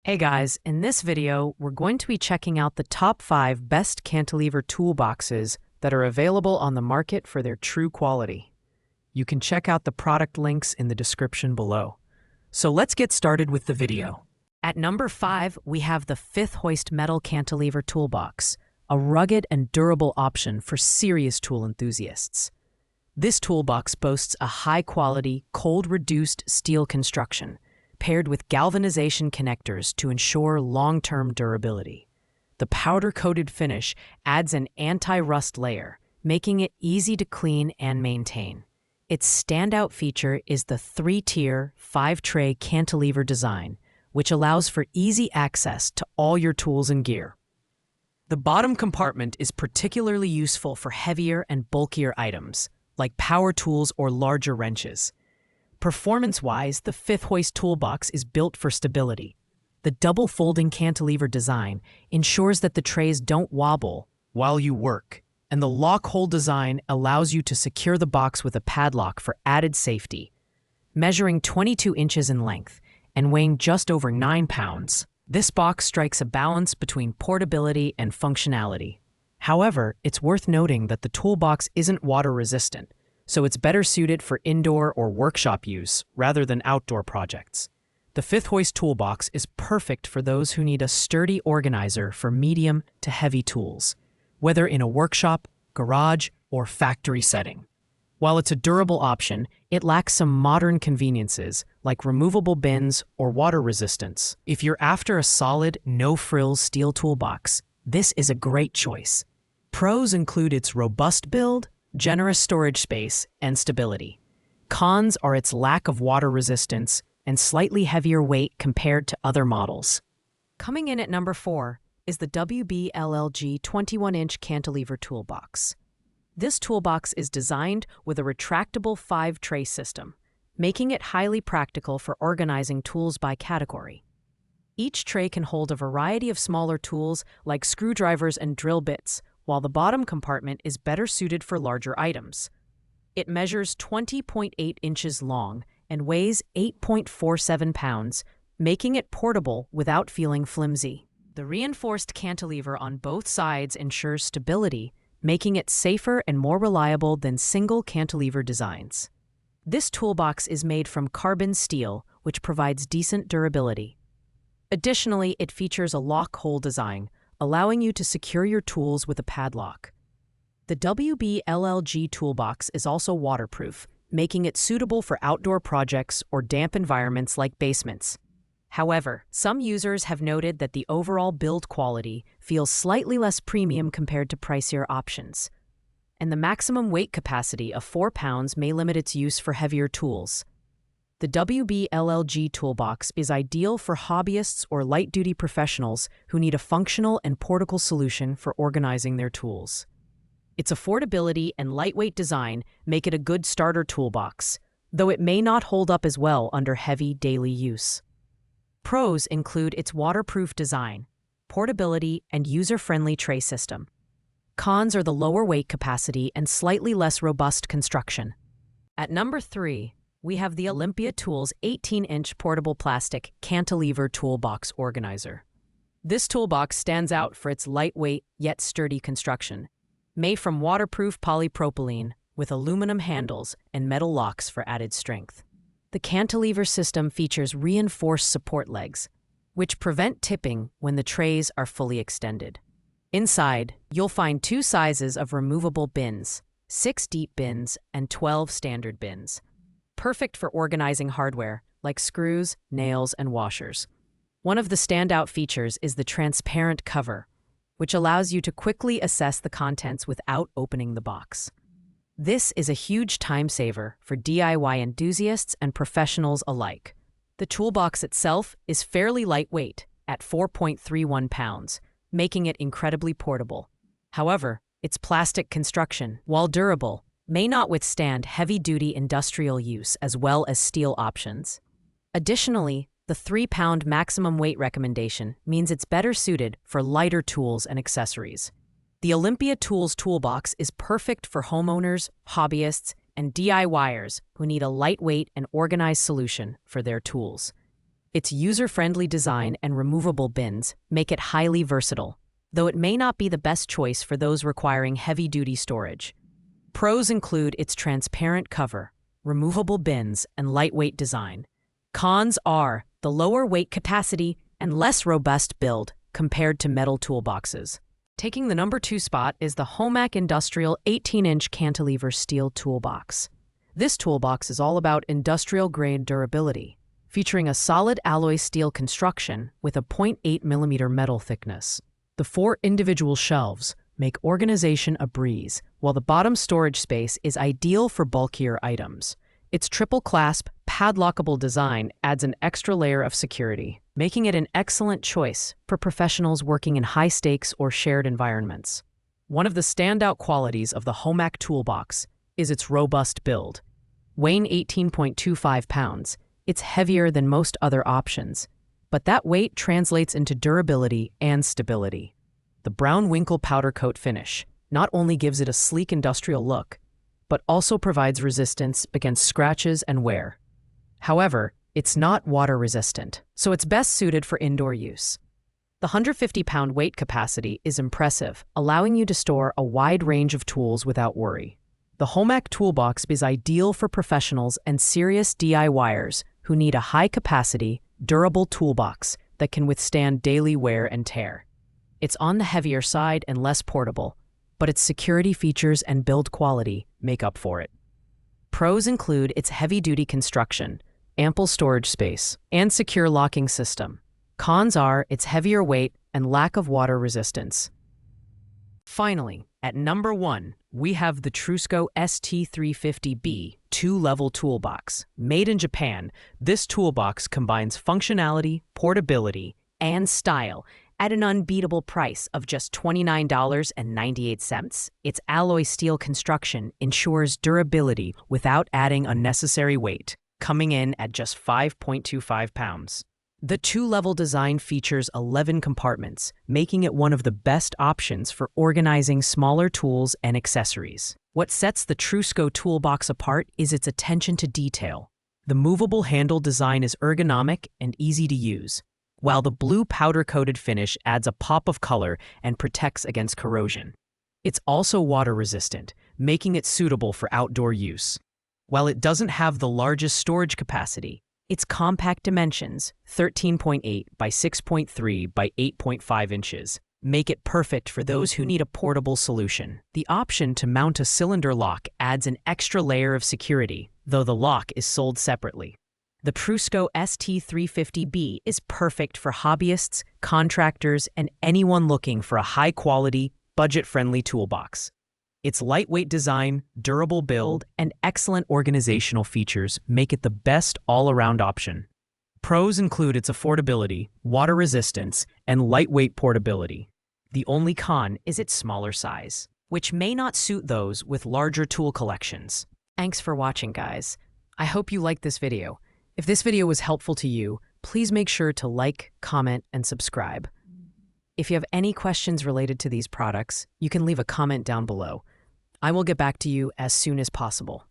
Hey guys, in this video, we're going to be checking out the top 5 best cantilever toolboxes that are available on the market for their true quality. You can check out the product links in the description below. So let's get started with the video. At number 5, we have the Fifth Hoist Metal Cantilever Toolbox, a rugged and durable option for serious tool enthusiasts. This toolbox boasts a high-quality, cold-reduced steel construction, paired with galvanization connectors to ensure long-term durability. The powder-coated finish adds an anti-rust layer, making it easy to clean and maintain. Its standout feature is the 3-tier, 5-tray cantilever design, which allows for easy access to all your tools and gear. The bottom compartment is particularly useful for heavier and bulkier items, like power tools or larger wrenches. Performance-wise, the Fifth Hoist Toolbox is built for stability. The double-folding cantilever design ensures that the trays don't wobble while you work, and the lock-hole design allows you to secure the box with a padlock for added safety. Measuring 22 inches in length and weighing just over 9 pounds, this box strikes a balance between portability and functionality. However, it's worth noting that the toolbox isn't water-resistant, so it's better suited for indoor or workshop use rather than outdoor projects. The Fifth Hoist Toolbox is perfect for those who need a sturdy organizer for medium to heavy tools, whether in a workshop, garage, or factory setting. While it's a durable option, it lacks some modern conveniences like removable bins or water resistance. If you're after a solid, no-frills steel toolbox, this is a great choice. Pros include its robust build, generous storage space, and stability. Cons are its lack of water resistance and slightly heavier weight compared to other models. Coming in at number 4 is the WBLLG 21-inch Cantilever Toolbox. This toolbox is designed with a retractable 5-tray system, making it highly practical for organizing tools by category. Each tray can hold a variety of smaller tools like screwdrivers and drill bits, while the bottom compartment is better suited for larger items. It measures 20.8 inches long and weighs 8.47 pounds, making it portable without feeling flimsy. The reinforced cantilever on both sides ensures stability, making it safer and more reliable than single cantilever designs. This toolbox is made from carbon steel, which provides decent durability. Additionally, it features a lock-hole design, allowing you to secure your tools with a padlock. The WBLLG Toolbox is also waterproof, making it suitable for outdoor projects or damp environments like basements. However, some users have noted that the overall build quality feels slightly less premium compared to pricier options, and the maximum weight capacity of 4 pounds may limit its use for heavier tools. The WBLLG Toolbox is ideal for hobbyists or light-duty professionals who need a functional and portable solution for organizing their tools. Its affordability and lightweight design make it a good starter toolbox, though it may not hold up as well under heavy daily use. Pros include its waterproof design, portability, and user-friendly tray system. Cons are the lower weight capacity and slightly less robust construction. At number 3, we have the Olympia Tools 18-inch portable plastic cantilever toolbox organizer. This toolbox stands out for its lightweight yet sturdy construction, made from waterproof polypropylene with aluminum handles and metal locks for added strength. The cantilever system features reinforced support legs, which prevent tipping when the trays are fully extended. Inside, you'll find 2 sizes of removable bins, 6 deep bins and 12 standard bins. Perfect for organizing hardware like screws, nails, and washers. One of the standout features is the transparent cover, which allows you to quickly assess the contents without opening the box. This is a huge time saver for DIY enthusiasts and professionals alike. The toolbox itself is fairly lightweight at 4.31 pounds, making it incredibly portable. However, its plastic construction, while durable, may not withstand heavy-duty industrial use as well as steel options. Additionally, the 3-pound maximum weight recommendation means it's better suited for lighter tools and accessories. The Olympia Tools Toolbox is perfect for homeowners, hobbyists, and DIYers who need a lightweight and organized solution for their tools. Its user-friendly design and removable bins make it highly versatile, though it may not be the best choice for those requiring heavy-duty storage. Pros include its transparent cover, removable bins, and lightweight design. Cons are the lower weight capacity and less robust build compared to metal toolboxes. Taking the number 2 spot is the Homac Industrial 18-inch Cantilever steel toolbox. This toolbox is all about industrial-grade durability, featuring a solid alloy steel construction with a 0.8 mm metal thickness. The 4 individual shelves make organization a breeze, while the bottom storage space is ideal for bulkier items. Its triple clasp, padlockable design adds an extra layer of security, making it an excellent choice for professionals working in high-stakes or shared environments. One of the standout qualities of the Homac Toolbox is its robust build. Weighing 18.25 pounds, it's heavier than most other options, but that weight translates into durability and stability. The brown winkle powder coat finish not only gives it a sleek industrial look, but also provides resistance against scratches and wear. However, it's not water resistant, so it's best suited for indoor use. The 150-pound weight capacity is impressive, allowing you to store a wide range of tools without worry. The Homac Toolbox is ideal for professionals and serious DIYers who need a high-capacity, durable toolbox that can withstand daily wear and tear. It's on the heavier side and less portable, but its security features and build quality make up for it. Pros include its heavy-duty construction, ample storage space, and secure locking system. Cons are its heavier weight and lack of water resistance. Finally, at number 1, we have the Trusco ST350B 2-level toolbox. Made in Japan, this toolbox combines functionality, portability, and style at an unbeatable price of just $29.98. Its alloy steel construction ensures durability without adding unnecessary weight, coming in at just 5.25 pounds. The 2-level design features 11 compartments, making it one of the best options for organizing smaller tools and accessories. What sets the Trusco Toolbox apart is its attention to detail. The movable handle design is ergonomic and easy to use, while the blue powder-coated finish adds a pop of color and protects against corrosion. It's also water-resistant, making it suitable for outdoor use. While it doesn't have the largest storage capacity, its compact dimensions, 13.8 by 6.3 by 8.5 inches, make it perfect for those who need a portable solution. The option to mount a cylinder lock adds an extra layer of security, though the lock is sold separately. The Trusco ST350B is perfect for hobbyists, contractors, and anyone looking for a high-quality, budget-friendly toolbox. Its lightweight design, durable build, and excellent organizational features make it the best all-around option. Pros include its affordability, water resistance, and lightweight portability. The only con is its smaller size, which may not suit those with larger tool collections. Thanks for watching, guys. I hope you liked this video. If this video was helpful to you, please make sure to like, comment, and subscribe. If you have any questions related to these products, you can leave a comment down below. I will get back to you as soon as possible.